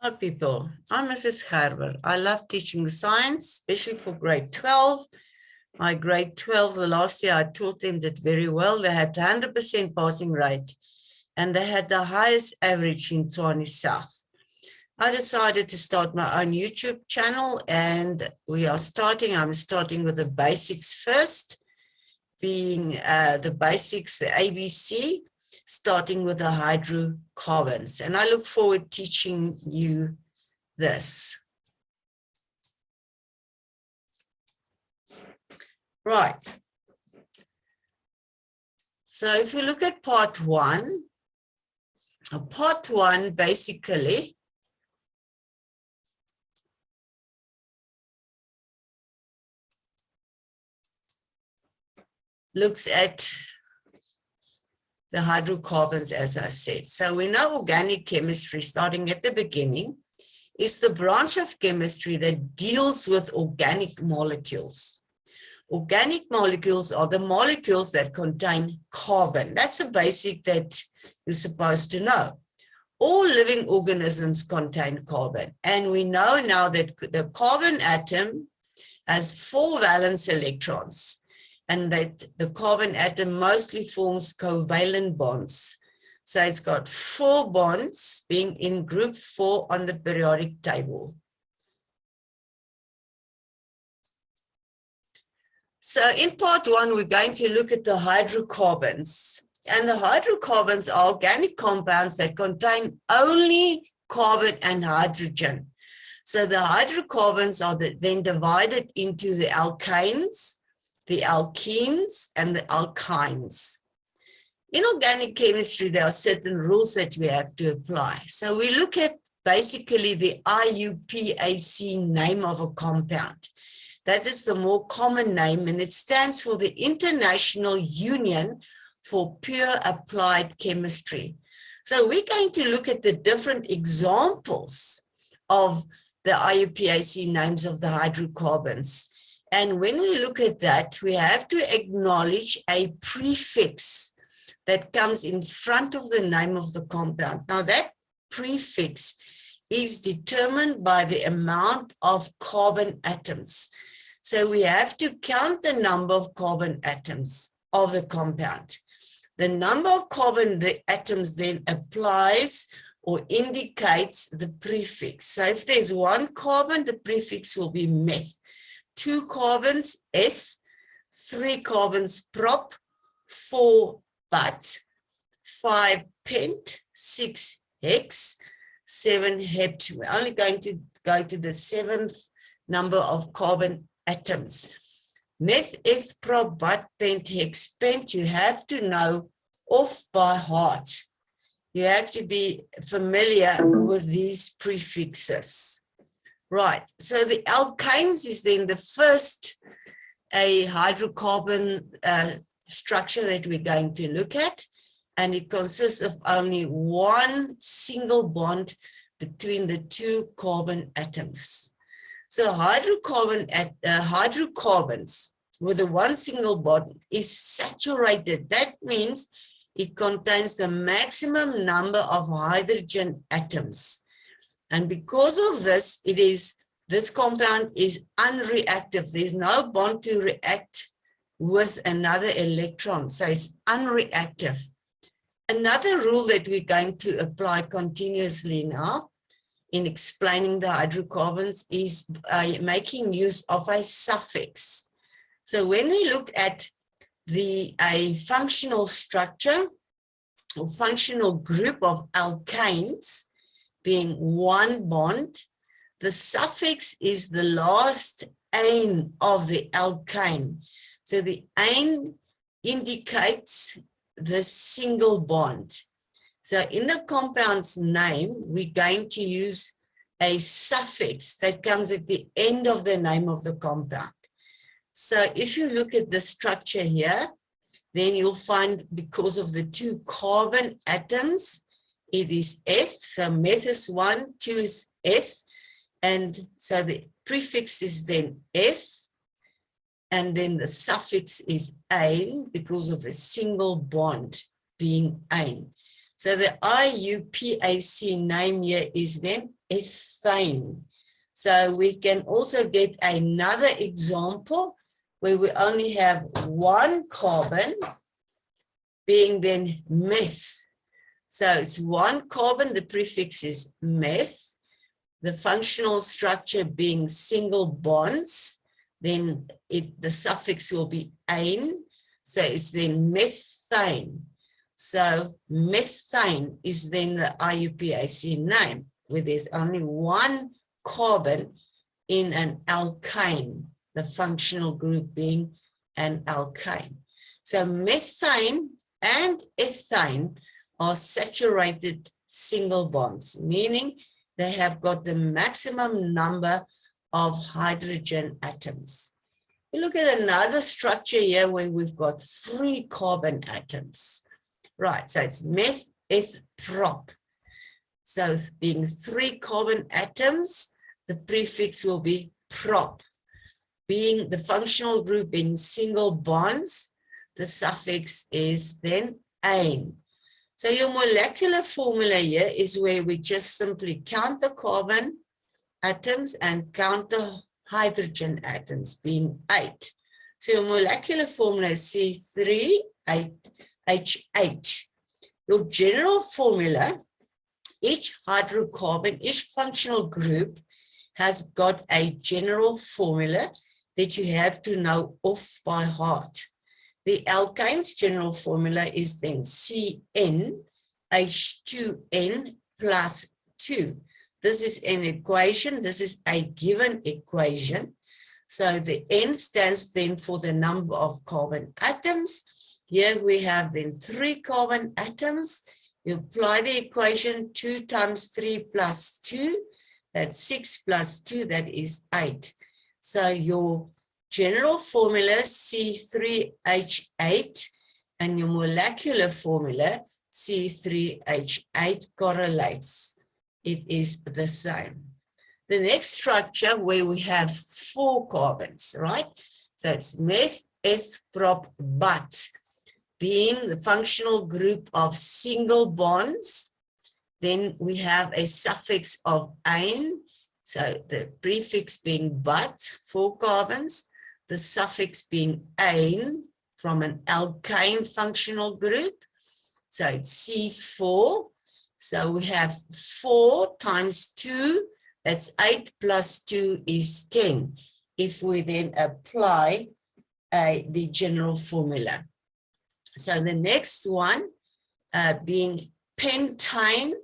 Hi people, I'm Mrs. Gerber. I love teaching science, especially for grade 12. My grade 12, the last year I taught them did very well. They had 100% passing rate and they had the highest average in Tshwane South. I decided to start my own YouTube channel and I'm starting with the basics first, being the basics, the ABC, starting with the hydrocarbons. And I look forward to teaching you this. Right. So if you look at part one basically looks at the hydrocarbons, as I said. So we know organic chemistry, starting at the beginning, is the branch of chemistry that deals with organic molecules. Organic molecules are the molecules that contain carbon. That's the basic that you're supposed to know. All living organisms contain carbon. And we know now that the carbon atom has 4 valence electrons, and that the carbon atom mostly forms covalent bonds. So it's got 4 bonds, being in group 4 on the periodic table. So in part one, we're going to look at the hydrocarbons. And the hydrocarbons are organic compounds that contain only carbon and hydrogen. So the hydrocarbons are then divided into the alkanes, the alkenes, and the alkynes. In organic chemistry, there are certain rules that we have to apply. So we look at basically the IUPAC name of a compound. That is the more common name, and it stands for the International Union for Pure Applied Chemistry. So we're going to look at the different examples of the IUPAC names of the hydrocarbons. And when we look at that, we have to acknowledge a prefix that comes in front of the name of the compound. Now that prefix is determined by the amount of carbon atoms. So we have to count the number of carbon atoms of the compound. The number of carbon atoms then applies or indicates the prefix. So if there's 1 carbon, the prefix will be meth. 2 carbons, eth. 3 carbons, prop. 4, but. 5, pent. 6, hex. 7, hept. We're only going to go to the 7th number of carbon atoms. Meth, eth, prop, but, pent, hex, pent. You have to know off by heart. You have to be familiar with these prefixes. Right, so the alkanes is then the first hydrocarbon structure that we're going to look at, and it consists of only 1 single bond between the 2 carbon atoms. So hydrocarbons with a 1 single bond is saturated. That means it contains the maximum number of hydrogen atoms. And because of this, this compound is unreactive. There's no bond to react with another electron, so it's unreactive. Another rule that we're going to apply continuously now in explaining the hydrocarbons is making use of a suffix. So when we look at a functional structure or functional group of alkanes, being 1 bond, the suffix is the last ane of the alkane. So the ane indicates the single bond. So in the compound's name, we're going to use a suffix that comes at the end of the name of the compound. So if you look at the structure here, then you'll find because of the 2 carbon atoms, it is eth, so meth is 1, 2 is eth, and so the prefix is then eth, and then the suffix is ane because of the single bond being ane. So the IUPAC name here is then ethane. So we can also get another example where we only have one carbon being then meth. So it's one carbon, the prefix is meth, the functional structure being single bonds, then the suffix will be ane, so it's then methane. So methane is then the IUPAC name, where there's only one carbon in an alkane, the functional group being an alkane. So methane and ethane are saturated single bonds, meaning they have got the maximum number of hydrogen atoms. We look at another structure here where we've got 3 carbon atoms. Right, so it's meth, eth, prop. So being 3 carbon atoms, the prefix will be prop. Being the functional group being single bonds, the suffix is then ane. So your molecular formula here is where we just simply count the carbon atoms and count the hydrogen atoms, being 8. So your molecular formula is C3H8. Your general formula, each hydrocarbon, each functional group has got a general formula that you have to know off by heart. The alkane's general formula is then CnH2n plus 2. This is an equation. This is a given equation. So the N stands then for the number of carbon atoms. Here we have then 3 carbon atoms. You apply the equation, 2 times 3 plus 2. That's 6 plus 2, that is 8. So your general formula, C3H8, and your molecular formula, C3H8, correlates. It is the same. The next structure where we have 4 carbons, right? So it's meth, eth, prop, but, being the functional group of single bonds. Then we have a suffix of ane, so the prefix being but, 4 carbons, the suffix being ane from an alkane functional group. So it's C4. So we have 4 times 2, that's 8 plus 2 is 10. If we then apply the general formula. So the next one being pentane,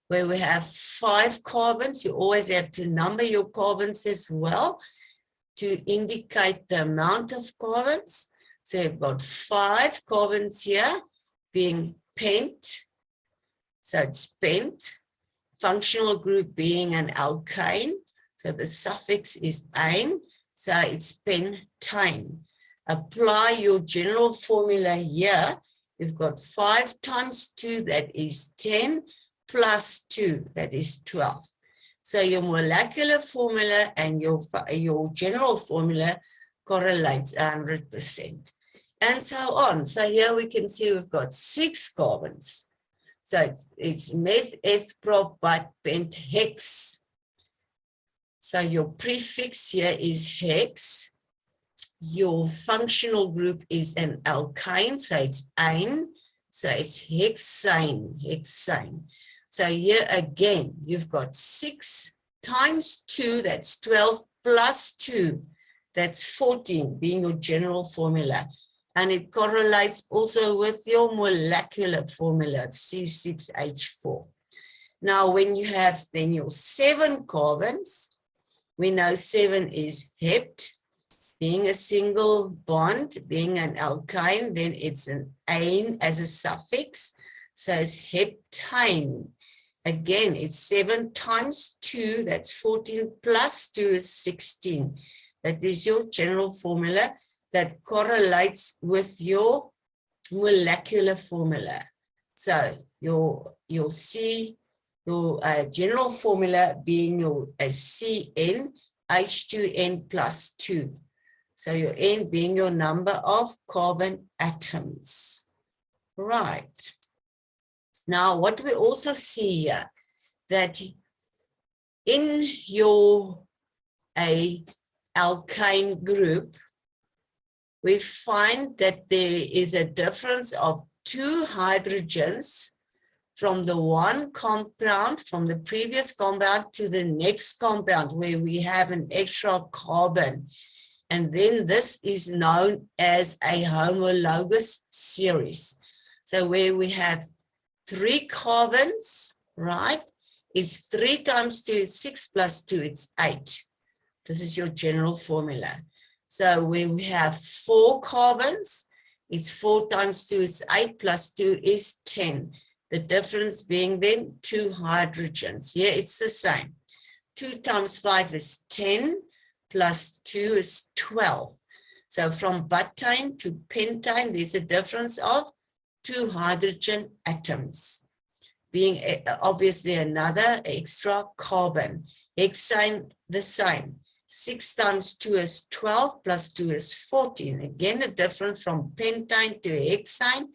where we have 5 carbons. You always have to number your carbons as well to indicate the amount of carbons. So you've got 5 carbons here being pent. So it's pent. Functional group being an alkane. So the suffix is ane. So it's pentane. Apply your general formula here. You've got 5 times 2, that is 10, plus 2, that is 12. So your molecular formula and your general formula correlates 100%. And so on. So here we can see we've got 6 carbons. So it's meth, eth, prop, but, pent, hex. So your prefix here is hex. Your functional group is an alkyne, so it's ane. So it's hexane, hexane. So here again, you've got 6 times 2, that's 12, plus 2, that's 14, being your general formula. And it correlates also with your molecular formula, C6H4. Now, when you have then your 7 carbons, we know 7 is hept, being a single bond, being an alkyne, then it's an ane as a suffix, so it's heptane. Again, it's 7 times 2, that's 14, plus 2 is 16. That is your general formula that correlates with your molecular formula. So your general formula being your CN, H2N plus 2. So your N being your number of carbon atoms. Right. Now, what we also see here, that in your alkyne group, we find that there is a difference of 2 hydrogens from the one compound, from the previous compound to the next compound, where we have an extra carbon. And then this is known as a homologous series. So where we have 3 carbons, right? It's 3 times 2 is 6 plus 2, it's 8. This is your general formula. So where we have 4 carbons, it's 4 times 2 is 8 plus 2 is 10. The difference being then 2 hydrogens. Here it's the same. 2 times 5 is 10 plus 2 is 12. So from butane to pentane, there's a difference of 2 hydrogen atoms, being obviously another extra carbon. Hexane, the same. 6 times 2 is 12 plus 2 is 14. Again, a difference from pentane to hexane,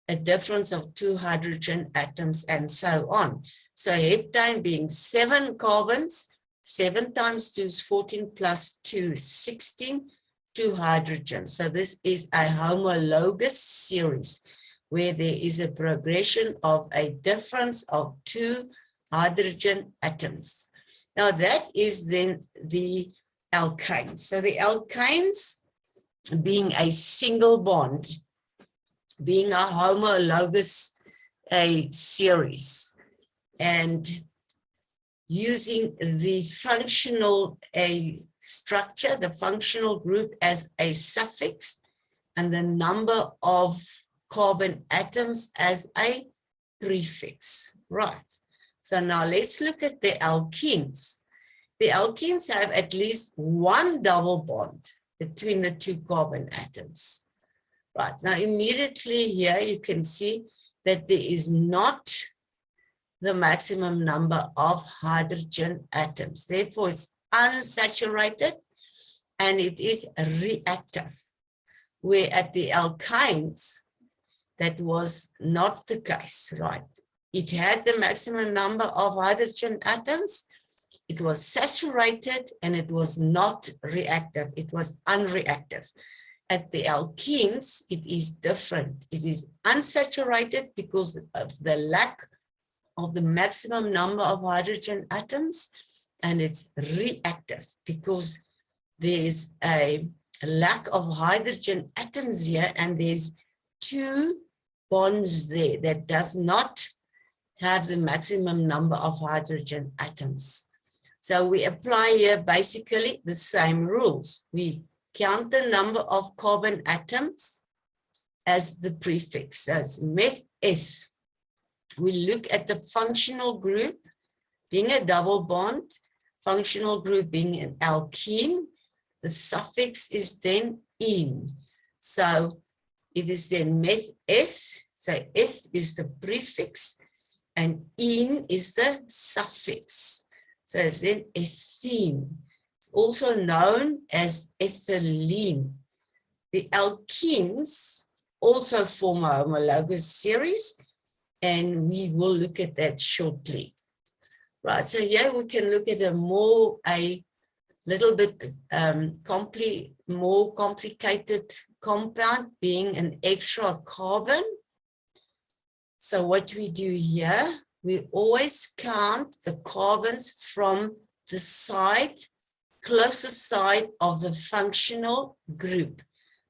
a difference of 2 hydrogen atoms, and so on. So heptane being 7 carbons, 7 times 2 is 14 plus 2 is 16, 2 hydrogens. So this is a homologous series where there is a progression of a difference of 2 hydrogen atoms. Now that is then the alkynes. So the alkynes being a single bond, being a homologous series, and using the functional structure, the functional group as a suffix, and the number of carbon atoms as a prefix. Right. So now let's look at the alkenes. The alkenes have at least 1 double bond between the 2 carbon atoms. Right. Now immediately here you can see that there is not the maximum number of hydrogen atoms. Therefore, it's unsaturated and it is reactive. Where at the alkynes, that was not the case, right? It had the maximum number of hydrogen atoms. It was saturated and it was not reactive. It was unreactive. At the alkenes, it is different. It is unsaturated because of the lack of the maximum number of hydrogen atoms, and it's reactive because there's a lack of hydrogen atoms here, and there's 2 bonds there that does not have the maximum number of hydrogen atoms. So we apply here basically the same rules. We count the number of carbon atoms as the prefix. So it's meth-eth. We look at the functional group being a double bond, functional group being an alkene. The suffix is then -ene. So it is then meth-eth. So eth is the prefix and -ene is the suffix. So it's then ethene. It's also known as ethylene. The alkenes also form a homologous series, and we will look at that shortly. Right, so here we can look at a little bit more complicated compound, being an extra carbon. So what we do here, we always count the carbons from the side, closest side of the functional group.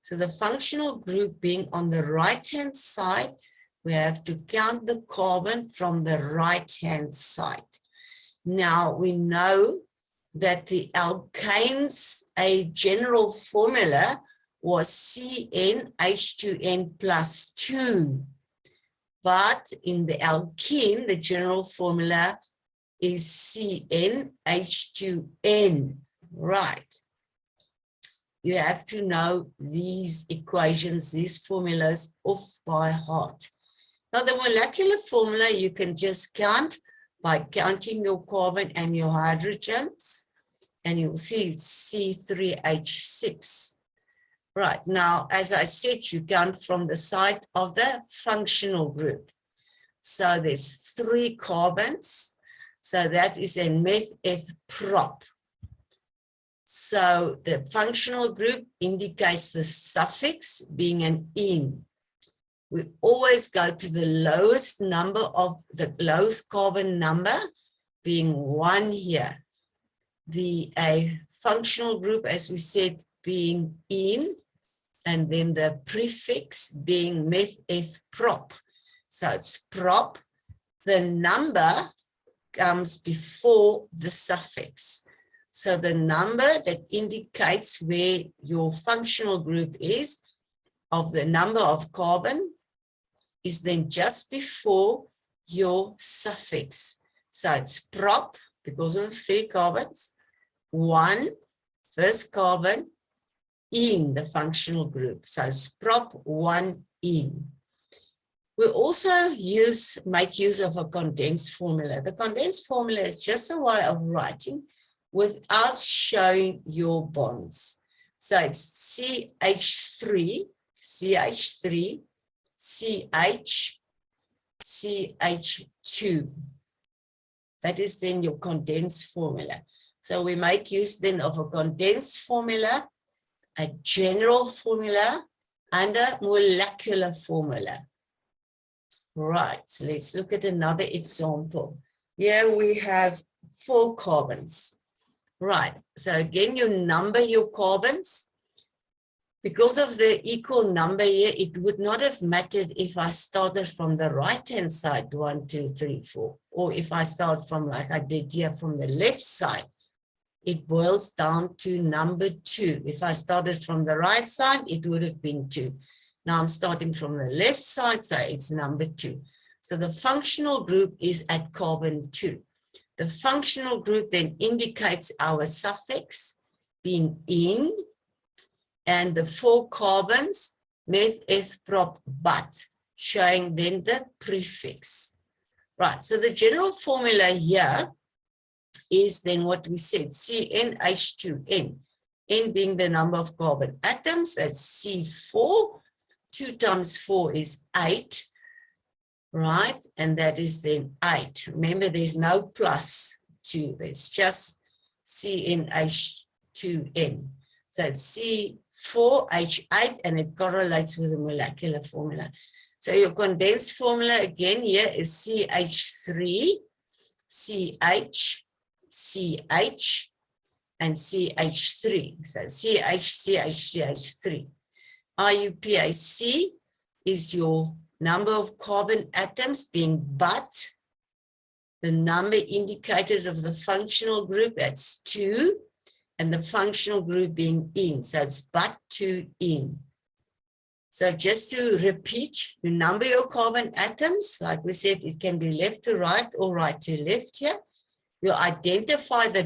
So the functional group being on the right-hand side, we have to count the carbon from the right-hand side. Now we know that the alkanes, a general formula was CnH2n plus 2. But in the alkene, the general formula is CnH2n, right? You have to know these equations, these formulas off by heart. Now the molecular formula you can just count by counting your carbon and your hydrogens, and you'll see it's C3H6. Right, now, as I said, you count from the side of the functional group. So there's 3 carbons. So that is a meth-eth-prop. So the functional group indicates the suffix being an "-ine". We always go to the lowest number of the lowest carbon number being 1 here. The functional group, as we said, being "-ine", and then the prefix being meth-eth-prop. So it's prop. The number comes before the suffix. So the number that indicates where your functional group is of the number of carbon is then just before your suffix. So it's prop, because of 3 carbons, 1, first carbon, in the functional group. So it's prop 1 in. We also make use of a condensed formula. The condensed formula is just a way of writing without showing your bonds. So it's CH3, CH3, CH, CH2. That is then your condensed formula. So we make use then of a condensed formula, a general formula, and a molecular formula. Right, so let's look at another example. Here we have 4 carbons. Right, so again, you number your carbons. Because of the equal number here, it would not have mattered if I started from the right-hand side, 1, 2, 3, 4, or if I start from, like I did here, from the left side. It boils down to number 2. If I started from the right side, it would have been 2. Now I'm starting from the left side, so it's number 2. So the functional group is at carbon 2. The functional group then indicates our suffix being "-ine", and the 4 carbons, meth-eth-prop, but, showing then the prefix. Right, so the general formula here is then what we said, CnH2n, N being the number of carbon atoms, that's C4, 2 times 4 is 8, right? And that is then 8. Remember, there's no plus 2, there's just CnH2n. So it's C4H8, and it correlates with the molecular formula. So your condensed formula again here is CH3, CH, CH, and CH3. So CH3. IUPAC is your number of carbon atoms being but, the number indicated of the functional group, that's 2, and the functional group being "-ine", so it's but 2 in. So just to repeat, you number your carbon atoms, like we said, it can be left to right or right to left here. You identify the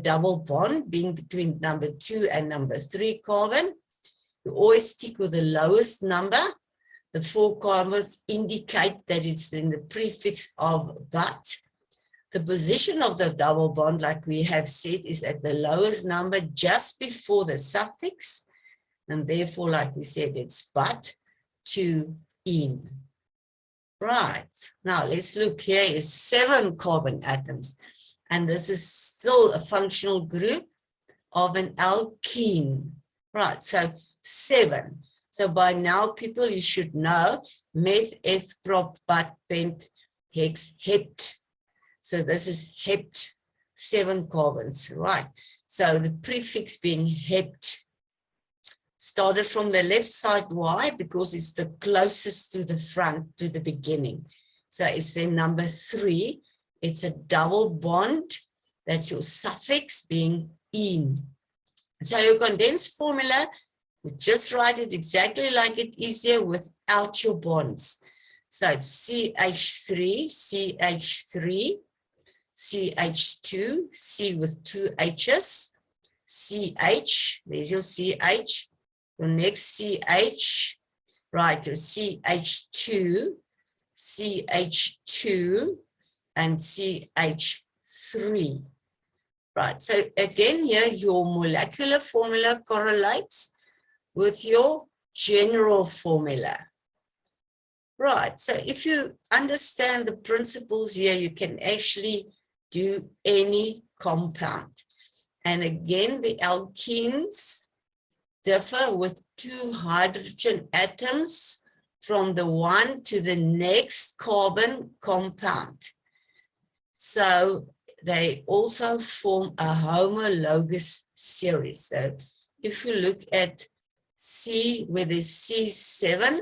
double bond being between number 2 and number 3 carbon. You always stick with the lowest number. The 4 carbons indicate that it's in the prefix of but. The position of the double bond, like we have said, is at the lowest number just before the suffix. And therefore, like we said, it's but 2 in. Right, now let's look. Here is 7 carbon atoms. And this is still a functional group of an alkene. Right, so 7. So by now, people, you should know meth-eth-prop, but, pent, hex, hept. So this is hept, 7 carbons, right? So the prefix being hept. Started from the left side, why? Because it's the closest to the front, to the beginning. So it's then number 3. It's a double bond. That's your suffix being "-ine". So your condensed formula, just write it exactly like it is here without your bonds. So it's CH3, CH3, CH2, C with 2 H's, CH, there's your CH, your next CH, right, your CH2, CH2, and CH3. Right, so again here, your molecular formula correlates with your general formula. Right, so if you understand the principles here, you can actually do any compound. And again, the alkenes differ with 2 hydrogen atoms from the one to the next carbon compound. So they also form a homologous series. So if you look at C, where there's C7,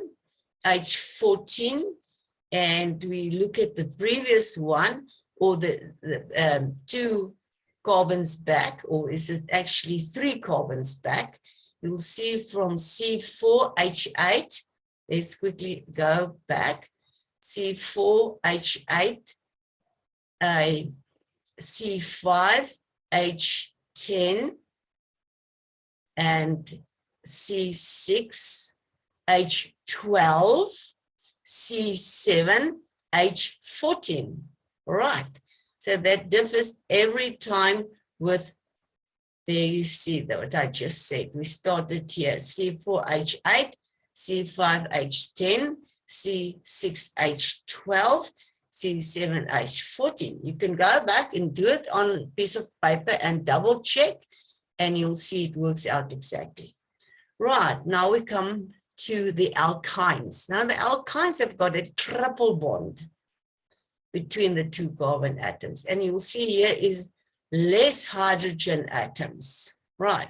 H14, and we look at the previous one, or the 2 carbons back, or is it actually 3 carbons back, you'll see from C4H8, let's quickly go back, C4H8, C5H10, and C6H12, C7H14, right? So that differs every time with, there you see that what I just said. We started here, C4H8, C5H10, C6H12, C7H14. You can go back and do it on a piece of paper and double check, and you'll see it works out exactly. Right, now we come to the alkynes. Now the alkynes have got a triple bond between the 2 carbon atoms. And you'll see here is less hydrogen atoms. Right,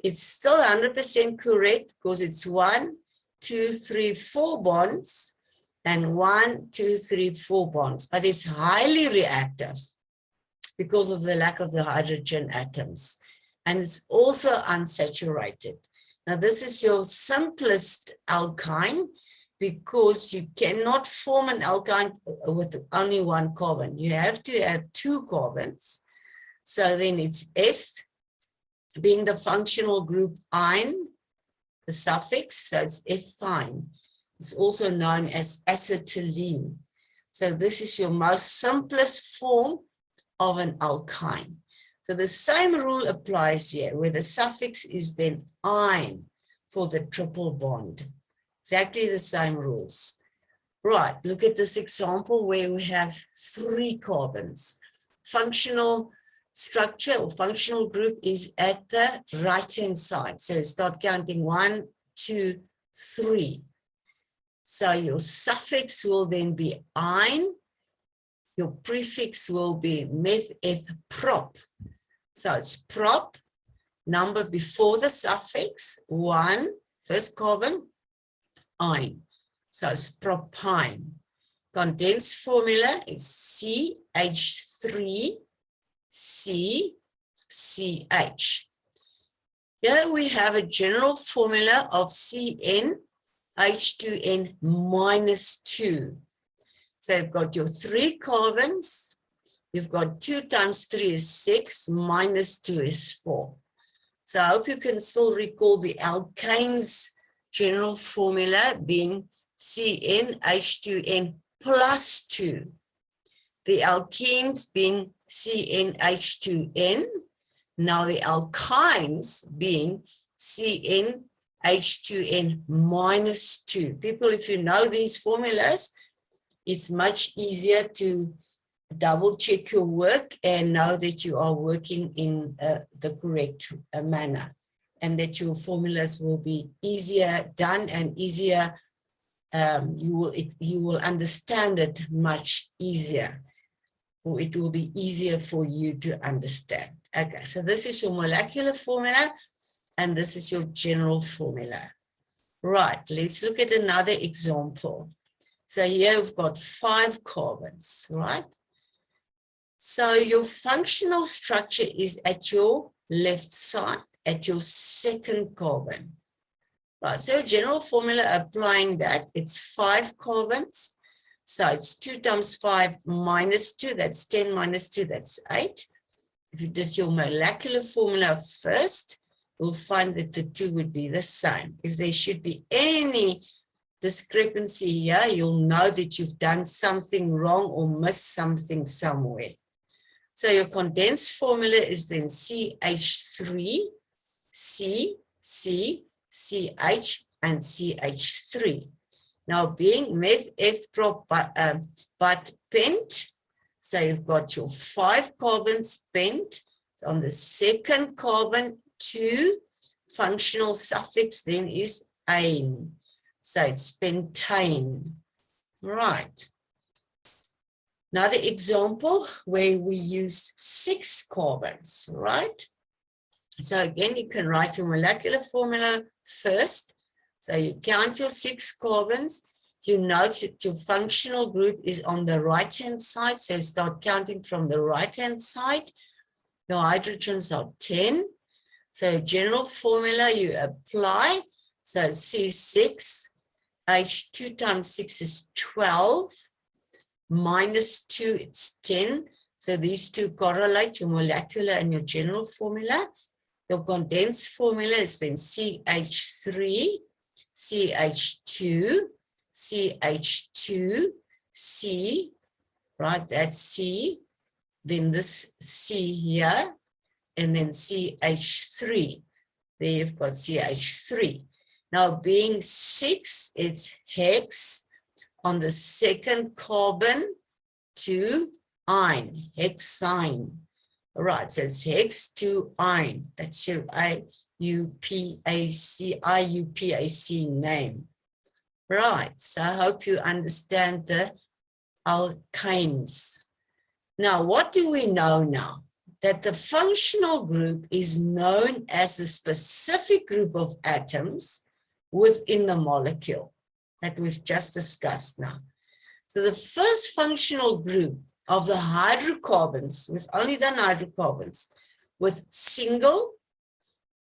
it's still 100% correct because it's 1, 2, 3, 4 bonds and 1, 2, 3, 4 bonds, but it's highly reactive because of the lack of the hydrogen atoms. And it's also unsaturated. Now, this is your simplest alkyne because you cannot form an alkyne with only 1 carbon. You have to have 2 carbons. So then it's F, being the functional group ine, the suffix, so it's F-fine. It's also known as acetylene. So this is your most simplest form of an alkyne. So the same rule applies here, where the suffix is then ine for the triple bond. Exactly the same rules. Right, look at this example where we have 3 carbons. Functional structure or functional group is at the right-hand side. So start counting 1, 2, 3. So your suffix will then be ine. Your prefix will be meth-eth-prop. So it's prop, number before the suffix, 1, first carbon, ine. So it's propyne. Condensed formula is CH3CCH. Here we have a general formula of CnH2n minus 2. So you've got your 3 carbons. You've got 2 times 3 is 6, minus 2 is 4. So I hope you can still recall the alkanes general formula being CnH2n plus 2. The alkenes being CnH2n. Now the alkynes being CnH2n minus 2. People, if you know these formulas, it's much easier to double check your work and know that you are working in the correct manner, and that your formulas will be easier done and easier. You will understand it much easier, or it will be easier for you to understand. Okay, so this is your molecular formula and this is your general formula. Right, let's look at another example. So here we've got 5 carbons, right? So your functional structure is at your left side, at your second carbon. Right, so general formula applying that, it's 5 carbons. So it's 2 times 5 minus 2, that's 10 minus 2, that's 8. If you did your molecular formula first, you'll find that the 2 would be the same. If there should be any discrepancy here, you'll know that you've done something wrong or missed something somewhere. So your condensed formula is then CH3, C, C, CH, and CH3. Now being meth, eth, prop, but pent, so you've got your 5 carbons pent. So on the second carbon, 2 functional suffix then is -ane. So it's pentane. Right. Another example where we use 6 carbons, right? So again, you can write your molecular formula first. So you count your 6 carbons. You note that your functional group is on the right-hand side. So start counting from the right-hand side. Your hydrogens are 10. So general formula you apply. So C6, H2 times 6 is 12. Minus 2, it's 10. So these two correlate, your molecular and your general formula. Your condensed formula is then CH3, CH2, CH2, C, right? That's C. Then this C here, and then CH3. There you've got CH3. Now being 6, it's hex on the second carbon to ine, hexine. All right, so it's hex to ine. That's your IUPAC name. Right, so I hope you understand the alkanes. Now, what do we know now? That the functional group is known as a specific group of atoms within the molecule that we've just discussed now. So the first functional group of the hydrocarbons, we've only done hydrocarbons, with single,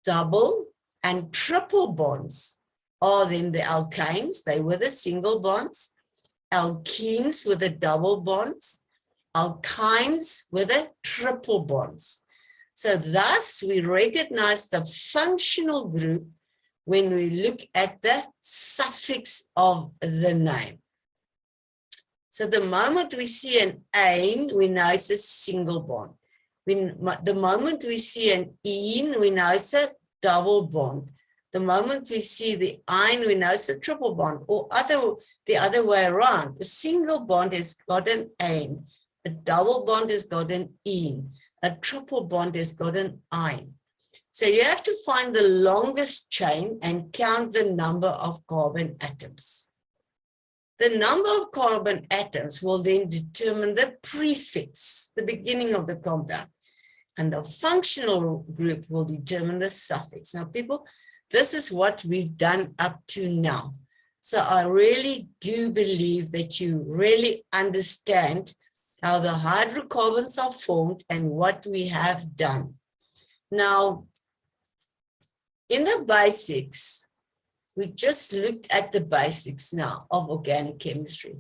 double, and triple bonds are then the alkanes. They were the single bonds, alkenes with the double bonds, alkynes with the triple bonds. So thus we recognize the functional group when we look at the suffix of the name. So the moment we see an ane, we know it's a single bond. The moment we see an ene, we know it's a double bond. The moment we see the ine, we know it's a triple bond, or the other way around. A single bond has got an ane, a double bond has got an ene, a triple bond has got an ine. So you have to find the longest chain and count the number of carbon atoms. The number of carbon atoms will then determine the prefix, the beginning of the compound, and the functional group will determine the suffix. Now, people, this is what we've done up to now. So I really do believe that you really understand how the hydrocarbons are formed and what we have done. Now, in the basics, we just looked at the basics now of organic chemistry.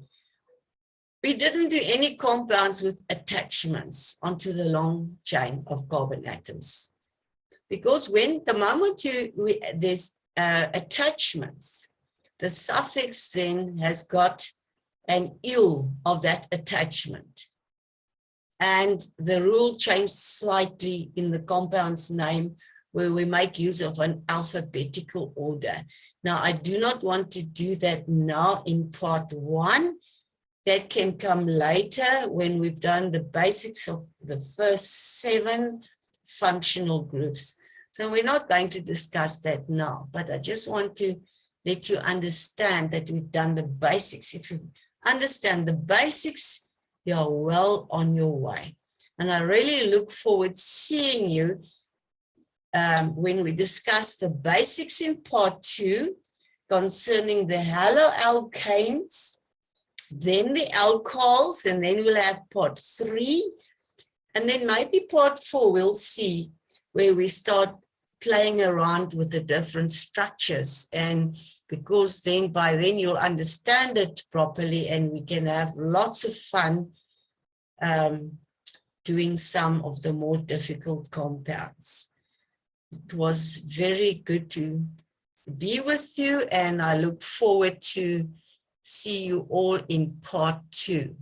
We didn't do any compounds with attachments onto the long chain of carbon atoms. Because when the moment there's attachments, the suffix then has got an "il" of that attachment. And the rule changed slightly in the compound's name, where we make use of an alphabetical order. Now, I do not want to do that now in part 1. That can come later when we've done the basics of the first 7 functional groups. So we're not going to discuss that now, but I just want to let you understand that we've done the basics. If you understand the basics, you're well on your way. And I really look forward to seeing you when we discuss the basics in part 2 concerning the haloalkanes, then the alcohols, and then we'll have part 3. And then maybe part 4 we'll see where we start playing around with the different structures. And because then by then you'll understand it properly and we can have lots of fun doing some of the more difficult compounds. It was very good to be with you, and I look forward to see you all in part 2.